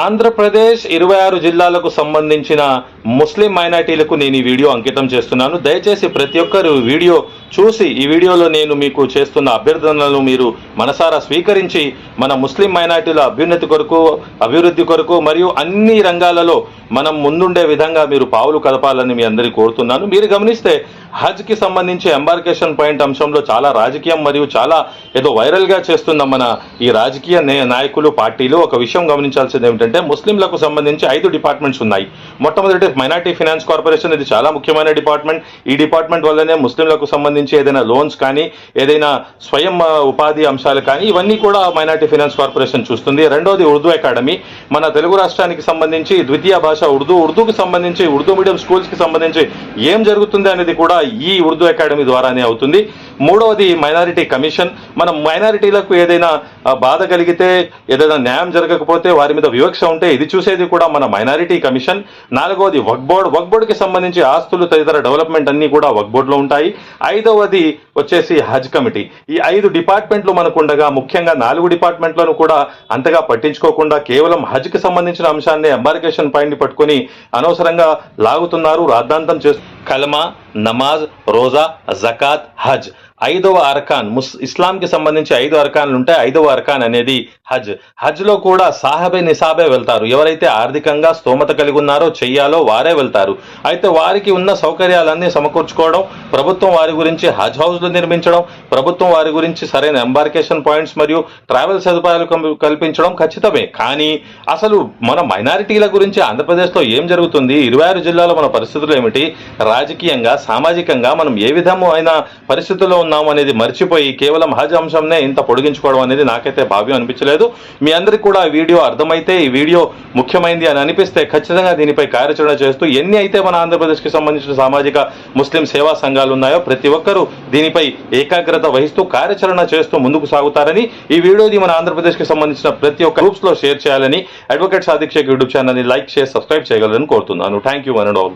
ఆంధ్రప్రదేశ్ 26 జిల్లాలకు సంబంధించిన ముస్లిం మైనారిటీలకు నేను ఈ వీడియో అంకితం చేస్తున్నాను. దయచేసి ప్రతి ఒక్కరు వీడియో చూసి ఈ వీడియోలో నేను మీకు చేస్తున్న అభ్యర్థనలను మీరు మనసారా స్వీకరించి మన ముస్లిం మైనారిటీల అభివృద్ధి కొరకు మరియు అన్ని రంగాలలో మనం ముందుండే విధంగా మీరు పావులు కదపాలని మీ అందరికీ కోరుతున్నాను. మీరు గమనిస్తే హజ్కి సంబంధించి ఎంబార్కేషన్ పాయింట్ అంశంలో చాలా రాజకీయం మరియు చాలా ఏదో వైరల్గా చేస్తున్న మన ఈ రాజకీయ నాయకులు పార్టీలు ఒక విషయం గమనించాల్సింది ఏమిటంటే ముస్లింలకు సంబంధించి 5 డిపార్ట్మెంట్స్ ఉన్నాయి. మొట్టమొదటి మైనారిటీ ఫైనాన్స్ కార్పొరేషన్, ఇది చాలా ముఖ్యమైన డిపార్ట్మెంట్. ఈ డిపార్ట్మెంట్ వల్లనే ముస్లింలకు సంబంధించి ఏదైనా లోన్స్ కానీ ఏదైనా స్వయం ఉపాధి అంశాలు కానీ ఇవన్నీ కూడా మైనారిటీ ఫైనాన్స్ కార్పొరేషన్ చూస్తుంది. రెండోది ఉర్దూ అకాడమీ, మన తెలుగు రాష్ట్రానికి సంబంధించి ద్వితీయ భాష ఉర్దూకి సంబంధించి ఉర్దూ మీడియం స్కూల్స్కి సంబంధించి ఏం జరుగుతుంది అనేది కూడా ఈ ఉర్దూ అకాడమీ ద్వారానే అవుతుంది. మూడవది మైనారిటీ కమిషన్, మనం మైనారిటీలకు ఏదైనా బాధ కలిగితే ఏదైనా న్యాయం జరగకపోతే వారి మీద వివక్ష ఉంటే ఇది చూసేది కూడా మన మైనారిటీ కమిషన్. నాలుగవది వక్ఫ్ బోర్డుకి సంబంధించి ఆస్తులు తదితర డెవలప్మెంట్ అన్ని కూడా వక్ఫ్ బోర్డులో ఉంటాయి. ఐదవది వచ్చేసి హజ్ కమిటీ. ఈ 5 డిపార్ట్మెంట్లు మనకు ఉండగా ముఖ్యంగా 4 డిపార్ట్మెంట్లను కూడా అంతగా పట్టించుకోకుండా కేవలం హజ్కి సంబంధించిన అంశాన్ని ఎంబార్కేషన్ పాయింట్ పట్టుకొని అనవసరంగా లాగుతున్నారు, రాద్ధాంతం చేస్తున్నారు. కలమా, నమాజ్, రోజా, జకాత్, హజ్ 5వ అర్కాన్. ఇస్లాంకి సంబంధించి 5 అర్కాన్లు ఉంటాయి. 5వ అర్కాన్ అనేది హజ్ లో కూడా సాహబే నిసాబే వెళ్తారు. ఎవరైతే ఆర్థికంగా స్తోమత కలిగి ఉన్నారో చెయ్యాలో వారే వెళ్తారు. అయితే వారికి ఉన్న సౌకర్యాలన్నీ సమకూర్చుకోవడం, ప్రభుత్వం వారి గురించి హజ్ హౌస్లు నిర్మించడం, ప్రభుత్వం వారి గురించి సరైన ఎంబార్కేషన్ పాయింట్స్ మరియు ట్రావెల్ సదుపాయాలు కల్పించడం ఖచ్చితమే. కానీ అసలు మన మైనారిటీల గురించి ఆంధ్రప్రదేశ్లో ఏం జరుగుతుంది, 26 జిల్లాలో మన పరిస్థితులు ఏమిటి, రాజకీయంగా సామాజికంగా మనం ఏ విధమైన పరిస్థితుల్లో ఉన్నాము అనేది మర్చిపోయి కేవలం హజ్ అంశంనే ఇంత పొడిగించుకోవడం అనేది నాకైతే భావ్యం అనిపించలేదు. మీ అందరికీ కూడా ఈ వీడియో అర్థమైతే, ఈ వీడియో ముఖ్యమైనది అని అనిపిస్తే ఖచ్చితంగా దీనిపై కార్యాచరణ చేస్తూ ఎన్ని అయితే మన ఆంధ్రప్రదేశ్కి సంబంధించిన సామాజిక ముస్లిం సేవా సంఘాలు ఉన్నాయో ప్రతి ఒక్కరూ దీనిపై ఏకాగ్రత వహిస్తూ కార్యాచరణ చేస్తూ ముందుకు సాగుతారని, ఈ వీడియోని మన ఆంధ్రప్రదేశ్కి సంబంధించిన ప్రతి ఒక్క గ్రూప్స్ లో షేర్ చేయాలని, అడ్వకేట్ సాదిక్ షేక్ యూట్యూబ్ ఛానల్ని లైక్ చేసి సబ్స్క్రైబ్ చేయగలరని కోరుతున్నాను. Thank you one and all.